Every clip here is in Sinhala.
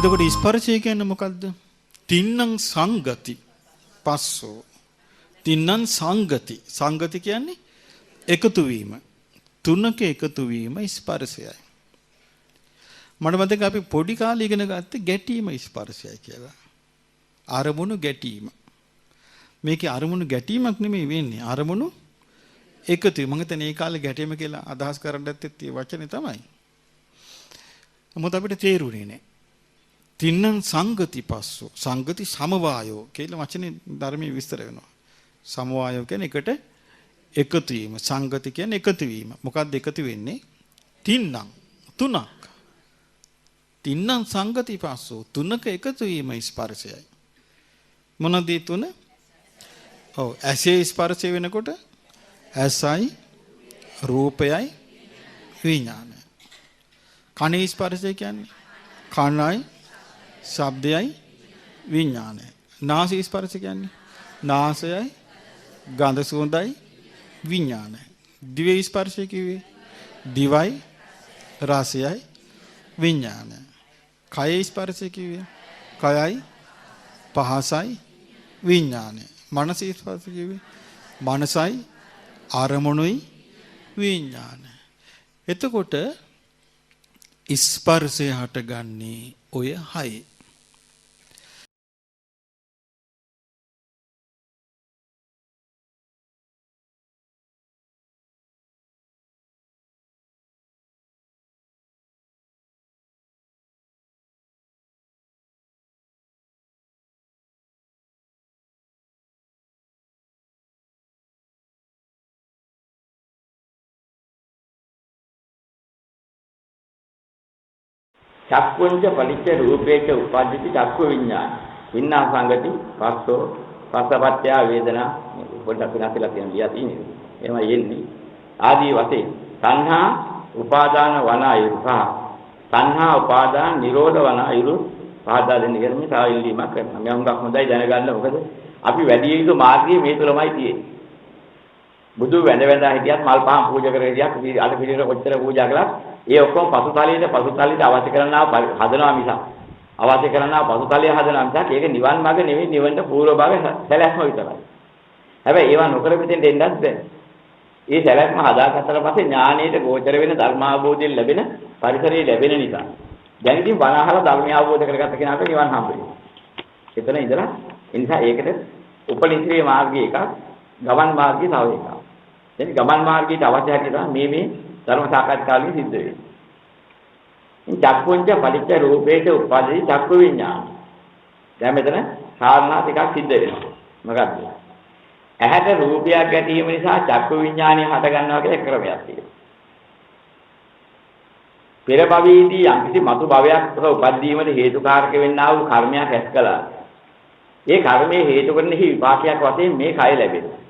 එතකොට ස්පර්ශය කියන්නේ මොකද්ද? තින්නම් සංගති පස්සෝ. තින්නම් සංගති. සංගති කියන්නේ එකතු වීම. තුනක එකතු වීම ස්පර්ශයයි. මට මතකයි අපි පොඩි කාලේ ඉගෙන ගත්තේ ගැටීම ස්පර්ශයයි කියලා. අරමුණු ගැටීම. මේකේ අරමුණු ගැටීමක් නෙමෙයි වෙන්නේ. අරමුණු එකතු. මම හිතන්නේ ඒ කාලේ ගැටීම කියලා අදහස් කරන්න ඇත්තේ ඒ වචනේ තමයි. මොකද අපිට තේරුනේ නැහැ. තින්නම් සංගති පස්සෝ. සංගති සමவாயෝ කියලා වචනේ ධර්මයේ විස්තර වෙනවා. සමவாயෝ කියන්නේ එකට එකතු වීම. සංගති කියන්නේ එකතු වීම. මොකක්ද එකතු වෙන්නේ? තින්නම් තුනක්. තින්නම් සංගති පස්සෝ. තුනක එකතු වීම ස්පර්ශයයි. මොනවද ඒ තුන? ඔව් ඇසේ ස්පර්ශය වෙනකොට ඇසයි රූපයයි විඥානය. කනේ ස්පර්ශය කියන්නේ කනයි ශබ්දයයි විඥානය. නාසය ස්පර්ශය කියන්නේ නාසයයි ගන්ධ සුවඳයි විඥානය. දිවේ ස්පර්ශය කිව්වේ දිවයි රසයයි විඥානය. කයේ ස්පර්ශය කිව්වේ කයයි පහසයි විඥානය. මනසේ ස්පර්ශය කිව්වේ මනසයි අරමුණුයි විඥානය. එතකොට ස්පර්ශය හටගන්නේ ඔය හයේ. චක්කුංච පටිච්ච රූපේච උප්පජ්ජති චක්කු විඥාන. විඥාන සංගති පස්සෝ පස්සපත්‍ය වේදනා පොඩ්ඩක් වෙනස්ලා කියන ලියා තියෙන්නේ. එහෙමයි එන්නේ. ආදී වශයෙන් සංහා උපාදාන වන අයුරුහ. සංහා උපාදාන නිරෝධ වන අයුරු පහදා දෙන්න කියන මේ තව ඉල්ලීමක් කරනවා. මම හුඟක් හොඳයි දැනගන්න. මොකද අපි වැඩි යුතු මාර්ගය මේ තුලමයි තියෙන්නේ. බුදු වැඳ හිටියත් මල් පහන් පූජා කර හිටියත් අද පිළිවෙල කොච්චර පූජා කළත් ඒ ඔක්කොම පසුතලයේ අවශ්‍ය කරනා හදනවා මිසක් අවශ්‍ය කරනා පසුතලයේ හදනවා මිසක් ඒක නිවන් මාර්ග නෙවෙයි නිවනට පූර්ව භාග සැලැස්ම විතරයි. හැබැයි ඒවා නොකර මෙතෙන්ට එන්නත් බෑ. ඒ සැලැස්ම හදාගත්තට පස්සේ ඥානයේ ගෝචර වෙන ධර්මාභෝධයෙන් ලැබෙන පරිසරය ලැබෙන නිසා දැන් ඉතින් බණ අහලා ධර්මය අවබෝධ කරගත්ත කෙනාට නිවන් හම්බ වෙනවා. එතන ඉඳලා ඒ නිසා ඒකට උපනිශ්‍රේ මාර්ගය එකක් ගමන් මාර්ගය තව එකක්. දැන් ගමන් මාර්ගයට අවශ්‍ය හැටියට මේ ධර්ම සාකච්ඡාවලින් සිද්ධ වෙන්නේ. ඉතින් චක්කුංච පටිච්ච රූපේට උපදී චක්කු විඥාන. දැන් මෙතන කාරණා ටිකක් සිද්ධ වෙනවා. මොකක්ද? ඇහැට රූපයක් ගැටීම නිසා චක්කු විඥානය හට ගන්නවා කියලා ක්‍රමයක් තියෙනවා. පෙර භවයේදී යම්කිසි මතු භවයක් උපදීමට හේතුකාරක වෙන්නා වූ කර්මයක් ඇස් කළා. ඒ කර්මයේ හේතු කරන විපාකයක් වශයෙන් මේ කය ලැබෙනවා.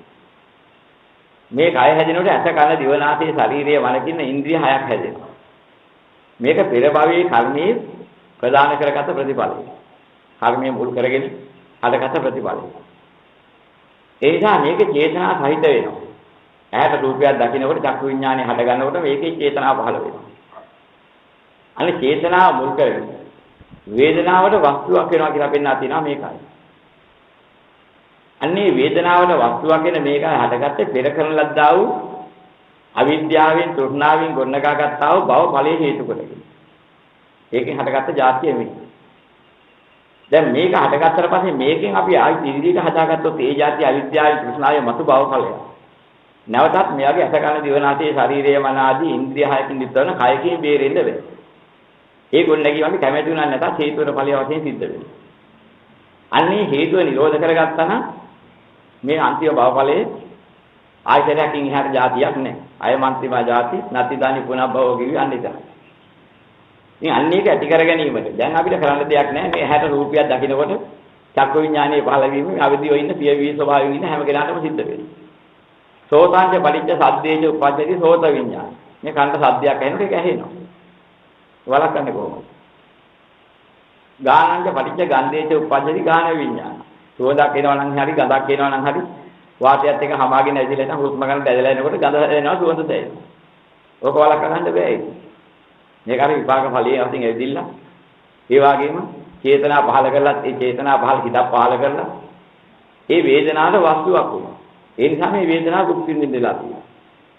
මේ කය හැදෙනකොට ඇස කන දිව නාසය ශරීරය මනකින් ඉන්ද්‍රිය හයක් හැදෙනවා. මේක පෙර භවයේ කර්මයේ ප්‍රදාන කරගත ප්‍රතිඵලය. කර්මයේ මුල් කරගෙන හදගත ප්‍රතිඵලය. ඒ නිසා මේක චේතනා සහිත වෙනවා. ඇහැට රූපයක් දකින්නකොට චක්කු විඥානය හට ගන්නකොට මේකේ චේතනාව පහළ වෙනවා. අනේ චේතනාව මුල් කරගෙන වේදනාවට වස්තුවක් වෙනවා කියලා පෙන්නලා තියෙනවා මේකයි. අන්නේ වේදනාවට වස්තුවක් වෙන මේක හටගත්තේ පෙර කරන ලද්දා වූ අවිද්‍යාවෙන් තෘෂ්ණාවෙන් ගොන්නගා ගත්තා වූ භව ඵලයේ හේතු කොටගෙන. ඒකෙන් හටගත්ත જાතිය මේක. දැන් මේක හටගත්තට පස්සේ මේකෙන් අපි ආයි ඉදිරියට හදාගත්තොත් ඒ જાතිය අවිද්‍යාවෙන් තෘෂ්ණාවෙන් මතු භව ඵලය. නැවතත් මෙයාගේ අස කන දිව නාසය ශරීරය මන ආදී ඉන්ද්‍රිය හයකින් යුක්තවන කයකින් බේරෙන්න බෑ. ඒ ගොන්නගී අපි කැමැති වුණා නැත්නම් හේතුවර ඵලය වශයෙන් සිද්ධ වෙනවා. අන්නේ හේතුව නිරෝධ කරගත්තා නම් මේ අන්තිම භවඵලයේ ආයතනයකින් එහාට જાතියක් නැහැ. අය මන්ත්‍රිමා જાති නැති දානි පුනබ්බව කිවි අන්න ඉතින්. ඉතින් අන්න ඒක ඇති කර ගැනීමට දැන් අපිට කරන්න දෙයක් නැහැ. මේ ඇහැට රූපයක් දකිනකොට චක්ක විඥානයේ පහළ වීම අවදිව ඉන්න පියවි ස්වභාවයෙන් ඉන්න හැම කෙනාටම සිද්ධ වෙනවා. සෝතාංච පටිච්ච සද්දේච උපජ්ජති සෝත විඥාන. මේ කනට සද්දයක් ඇහෙනකොට ඒක ඇහෙනවා. වළක්වන්නේ කොහොමද? ගානංච පටිච්ච ගන්ධේච උපජ්ජති ගාන විඥාන. සුවඳක් එනවා නම් හරි ගඳක් එනවා නම් හරි වාතයත් එක්ක හමාගෙන ඇදිලා ඉතින් හුස්ම ගන්න දැදලා එනකොට ගඳ එනවා සුවඳ දැනෙනවා. ඕක වළක්ව ගන්න බෑ ඒක. මේක හරි විපාක ඵලයේ වශයෙන් ඇදිලා ඒ වගේම චේතනා පහල කරලා ඒ චේතනා පහල හිතක් පහල කරලා ඒ වේදනාවට වස්තුවක් වුණා. ඒ නිසා මේ වේදනාව දුක් විඳින්නලා තියෙනවා.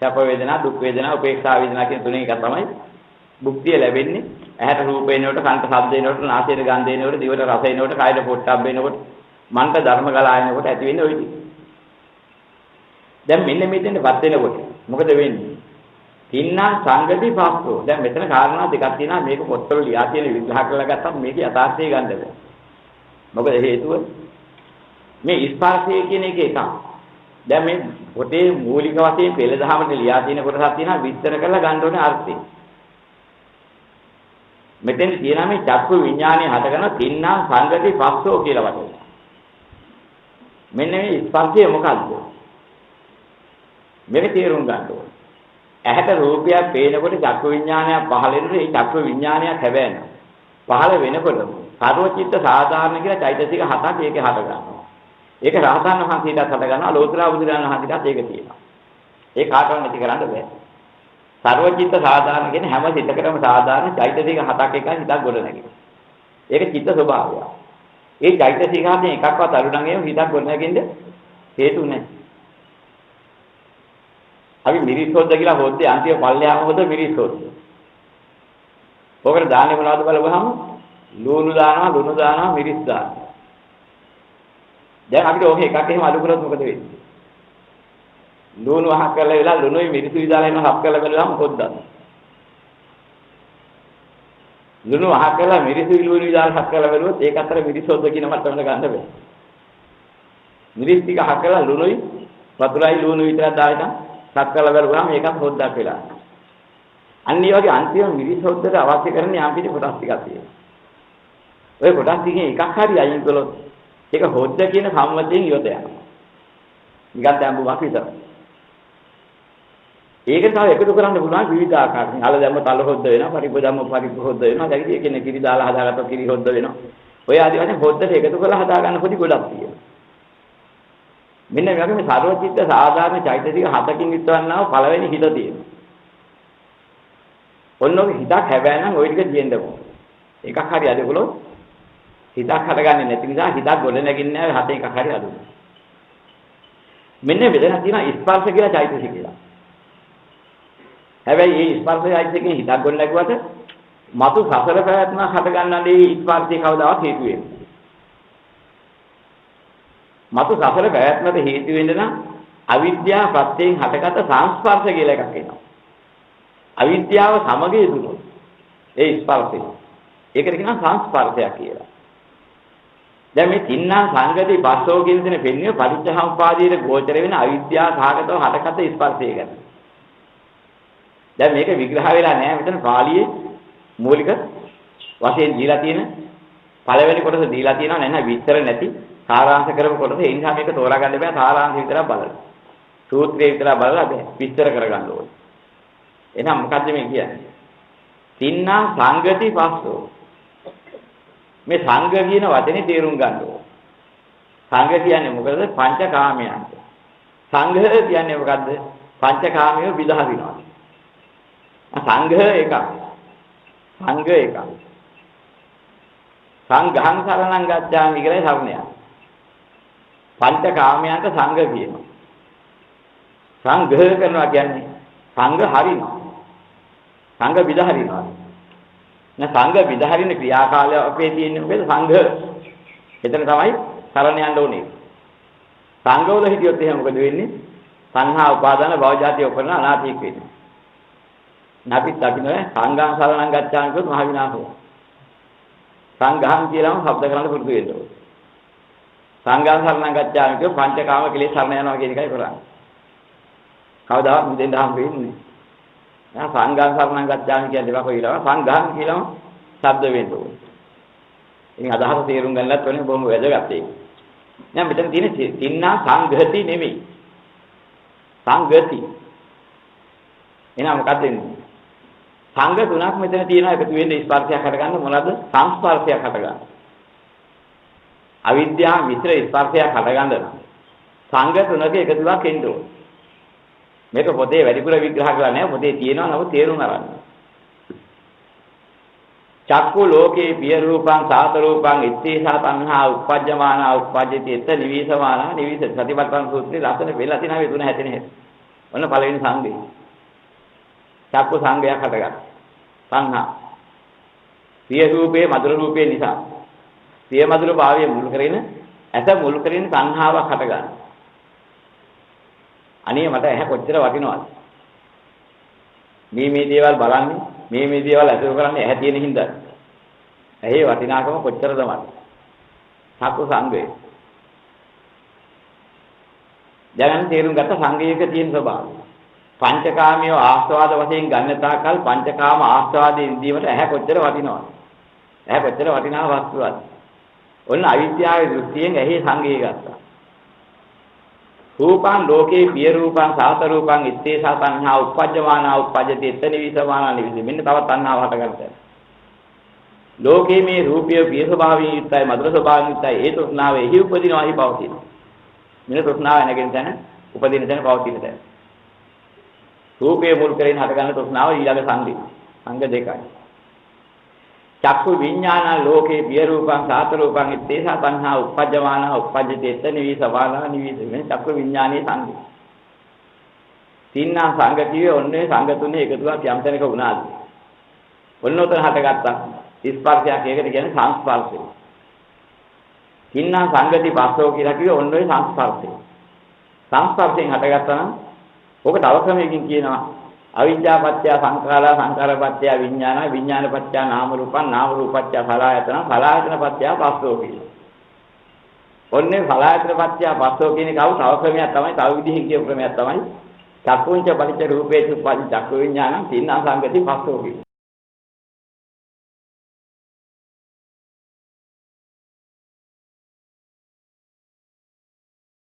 සැප වේදනා, දුක් වේදනා, උපේක්ෂා වේදනා කියන තුනෙන් එක තමයි භුක්තිය ලැබෙන්නේ. ඇහැට රූප එනකොට, කනට ශබ්ද එනකොට, නාසයට ගන්ධ එනකොට, දිවට රස එනකොට, කයට පොට්ටබ්බ එනකොට, මනට ධර්ම ගලා එනකොට ඇති වෙන්නේ ওই ටික. දැන් මෙන්න මෙතෙන්ටපත් වෙනකොට මොකද වෙන්නේ? තින්නා සංගති පස්සෝ. දැන් මෙතන කාරණා දෙකක් තියෙනවා. මේක පොත්වල ලියා තියෙන විග්‍රහ කරලා ගත්තම මේක යථාර්ථය ගන්න බෑ. මොකද හේතුව මේ ස්පර්ශය කියන එක එකක්. දැන් මේ පොතේ මූලික වශයෙන් පෙළ දහමට ලියා තියෙන කොටසක් තියෙනවා විස්තර කරලා ගන්න ඕනේ අර්ථය. මෙතෙන් තියෙනවා මේ චක්කු විඥානයේ හටගන තින්නා සංගති පස්සෝ කියලා වචනය. මෙන්න මේ ස්පර්ශය මොකක්ද? මේක තේරුම් ගන්න ඕනේ. ඇහැට රූපයක් පේනකොට චක්කු විඥානයක් පහළ වෙනකොට ඒ චක්කු විඥානයක් හැබෑනවා. පහළ වෙනකොට සර්වචිත්ත සාධාරණ කියලා චෛතසික හතක් ඒකේ හට ගන්නවා. ඒක රහතන් වහන්සේටත් හට ගන්නවා ලෝතර බුදුරජාණන් වහන්සේටත් ඒක තියෙනවා. ඒ කාටවත් නැති කරන්න බෑ. සර්වචිත්ත සාධාරණ කියන්නේ හැම සිතකටම සාධාරණ චෛතසික හතක් එකයි හිතක් ගොඩ නැගෙන්නේ. ඒක චිත්ත ස්වභාවය. ඒ චෛතසික හතෙන් එකක්වත් අඩු නම් එහෙම හිතක් ගොඩ නැගෙන්න හේතු නැහැ. අපි මිරිස් හොද්ද කියලා හොද්දේ අන්තිම පල්ලෙහාම හොද්ද මිරිස් හොද්ද. ඔකට දාන්නේ මොනවද බලපුවහම ලුණු දානවා, ලුණු දානවා, මිරිස් දානවා. දැන් අපිට ඕක එකක් එහෙම අඩු කරොත් මොකද වෙන්නේ? ලුණු වහක් කරලා වෙලා ලුණුයි මිරිසුයි දාලා එනවා හප් කරලා බලලාම හොද්දන්න. ලුණු වහක් කරලා මිරිසුයි ලුණුයි දාලා හප් කරලා බලුවොත් ඒක අතර මිරිස් හොද්ද කියන මට්ටමට ගන්න බෑ. මිරිස් ටික හක් කරලා ලුණුයි වතුරයි ලුණුයි විතරක් දාලා සක් කරලා බලුවාම ඒකත් හොද්දක් වෙලා. අන්න ඒ වගේ අන්තිම මිරිස් හොද්දට අවශ්‍ය කරන්නේ යම් කිසි කොටස් ටිකක් තියෙනවා. ඔය කොටස් ටිකෙන් එකක් හරි අයින් කළොත් ඒක හොද්ද කියන සම්මතයෙන් ඉවත යනවා. නිකන් දැම්බුමක් විතර. ඒක තමයි එකතු කරන්න පුළුවන් විවිධ ආකාරයෙන්. අල දැම්ම තල හොද්ද වෙනවා, පරිප්පු දැම්ම පරිප්පු හොද්ද වෙනවා. දැන් කියන්නේ කිරි දාලා හදාගත්තොත් කිරි හොද්ද වෙනවා. ඔය ආදි වශයෙන් හොද්දට එකතු කරලා හදා ගන්න පොඩි ගොඩක් තියෙනවා. මෙන්න මේ වගේ මේ සර්වචිත්ත සාධාරණ චෛතසික හතකින් යුක්තවන්නා වූ පළවෙනි හිත තියෙනවා. ඔන්නෝක හිතක් හැබැයි නම් ওই ටික තියෙන්න ඕන. එකක් හරි අදකොලොත් හිතක් හටගන්නේ නැති නිසා හිතක් ගොඩ නැගින්නේ නැහැ හත එකක් හරි අදුන. මෙන්න මෙතන තියෙනවා ස්පර්ශ කියලා චෛතසිකය. හැබැයි මේ ස්පර්ශ චෛතසිකයෙන් හිතක් ගොඩ නැගුවට මතු සසර පැවැත්ම හටගන්නදී ස්පර්ශය කවදාවත් හේතු වෙන්නේ. මතු සසර පැවැත්මට හේතු වෙන්න නම් අවිද්‍යාව ප්‍රත්‍යයෙන් හටගත සංස්පර්ශ කියලා එකක් එනවා. අවිද්‍යාව සමග යෙදුනොත් ඒ ස්පර්ශය. ඒකට කියනවා සංස්පර්ශයක් කියලා. දැන් මේ තින්නා සංගති පස්සෝ කියන දේ පෙන්වන්නේ පටිච්චසමුප්පාදයේ ගෝචර වෙන අවිද්‍යාව සාගතව හටගත ස්පර්ශය ගැන. දැන් මේක විග්‍රහ වෙලා නැහැ මෙතන පාළියේ මූලික වශයෙන් දීලා තියෙන පළවෙනි කොටස දීලා තියෙනවා නැහැ විස්තර නැති සාරාංශ කරපු කොටස ඒ නිසා මේක තෝරා ගන්න බෑ සාරාංශ විතරක් බලන්න. සූත්‍රය විතරක් බලලා බෑ විස්තර කරගන්න ඕනේ. එහෙනම් මොකද්ද මේ කියන්නේ? තින්නා සංගති පස්සෝ. මේ සංඝ කියන වචනේ තේරුම් ගන්න ඕනේ. සංඝ කියන්නේ මොකද? පංචකාමයන්ට. සංඝ කියන්නේ මොකද්ද? පංචකාමියෝ විදහරිනවා. සංඝ එකක්. සංඝ එකක්. සංඝං සරණං ගච්ඡාමි කියලා සරණයක්. පංචකාමයන්ට සංඝ කියනවා. සංඝ කරනවා කියන්නේ සංඝ හරිනවා. සංඝ විදහරිනවා. සංඝ විදහරින ක්‍රියාකාලය අපේ තියෙන්නේ මොකද? සංඝ. එතන තමයි සරණ යන්න ඕනේ. සංඝවල හිටියොත් එහෙනම් මොකද වෙන්නේ? සංහා උපාදාන භවජාතිය උපරන අනාථීක වෙන්නේ. නැපිට දකින්න සංඝං සරණං ගච්ඡාමි කියොත් මහ විනාශය. සංඝං කියලාම શબ્ද කරන්න පුරුදු වෙන්න ඕනේ. සංඝං සරණං ගච්ඡාමි කියොත් පංචකාම කෙලෙස් සරණ යනවා කියන එකයි කරන්නේ. කවදාවත් මුදෙන් දහම් වෙන්නේ නැහැ. සංඝං සරණං ගච්ඡාමි කියන දේවා කොයිලා සංඝං කියලාම શબ્ද වෙන්න ඕනේ. ඉතින් අදහස තේරුම් ගන්නත් ඕනේ බොහොම වැදගත් ඒක. දැන් මෙතන තියෙන තින්නා සංඝති නෙමෙයි. සංඝති. එහෙනම් මොකක්ද වෙන්නේ? සංඝ තුනක් මෙතන තියෙනවා එකතු වෙන්නේ ස්පර්ශයක් හටගන්න මොනවද? සංස්පර්ශයක් හටගන්න. අවිද්‍යාව මිශ්‍ර ස්පර්ශයක් හටගන්න නම් සංඝ තුනක එකතුවක් එන්න ඕනේ. මේක පොතේ වැඩිපුර විග්‍රහ කරලා නැහැ පොතේ තියෙනවා නමුත් තේරුම් අරන්න. චක්කු ලෝකේ පිය රූපං සාත රූපං ඉත්තේසා තණ්හා උපජ්ජමානා උපජ්ජති එත නිවිසමානා නිවිස සතිපට්ඨාන සූත්‍රයේ ලස්සන වෙලා තියෙනවා මේ තුන හැදෙන හැටි. ඔන්න පළවෙනි සංගය. චක්කු සංගයක් හටගන්න. තණ්හා. පිය රූපේ මధుර රූපේ නිසා. පිය මధుර භාවය මුල් කරගෙන ඇත මුල් කරගෙන තණ්හාවක් හටගන්න. අනේ මට ඇහැ කොච්චර වටිනවද? මේ දේවල් බලන්නේ මේ දේවල් අසුර කරන්නේ ඇහැ තියෙන හින්දා. ඇහි වටිනාකම කොච්චරද මට? චක්කු සංගය. දැනන් තේරුම් ගත්ත සංගයයක තියෙන ස්වභාවය. පංචකාමිය ආස්වාද වශයෙන් ගන්න තාකල් පංචකාම ආස්වාදයේ ඉදීමට ඇහැ කොච්චර වටිනවද? ඇහැ කොච්චර වටිනා වස්තුවක්ද? ඔන්න අවිද්‍යාවේ දෘෂ්ටියෙන් ඇහි සංගය ගත්තා. රූපං ලෝකේ පිය රූපං සාත රූපං ඉත්තේසා තණ්හා උපජ්ජමානා උපජ්ජති එත නිවිසමානා නිවිස. මෙන්න තව තණ්හාව හටගන්නවා. ලෝකේ මේ රූපය පිය ස්වභාවයෙන් යුක්තයි මధుර ස්වභාවයෙන් යුක්තයි ඒ තෘෂ්ණාව එහි උපදිනවා එහි පවතිනවා. මෙන්න තෘෂ්ණාව නැගෙන තැන උපදින තැන පවතින තැන. රූපයේ මුල් කරගෙන හටගන්න තෘෂ්ණාව ඊළඟ සංග දෙකයි. චක්කු විඥාන ලෝකේ පිය රූපං සාත රූපං ඉත්තේසා තණ්හා උපජ්ජමානා උපජ්ජති එත නිවිසමානා නිවිස. මෙන්න චක්කු විඥානයේ සංගය. තින්නා සංගතියේ ඔන්නේ සංග තුනේ එකතුවක් යම් තැනක වුණාද? ඔන්න උතන හටගත්තා. ස්පර්ශයක් ඒකට කියන්නේ සංස්පර්ශය. තින්නා සංගති පස්සෝ කියලා කිව්වේ ඔන්න ඔය සංස්පර්ශය. සංස්පර්ශයෙන් හටගත්තා නම් ඕක තව ක්‍රමයකින් කියනවා අවිද්‍යා පත්‍ය සංඛාරා සංඛාර පත්‍ය විඥාන විඥාන පත්‍ය නාම රූපං නාම රූපත්‍ය සලආයතන සලආයතන පත්‍ය පස්සෝ කියලා. ඔන්නේ සලආයතන පත්‍ය පස්සෝ කියන එක තව ක්‍රමයක් තමයි තව විදිහකින් කියපු ක්‍රමයක් තමයි චක්කුංච පරිච්ඡ රූපේච උපදී චක්කු විඥානං තින්නා සංගති පස්සෝ කියලා.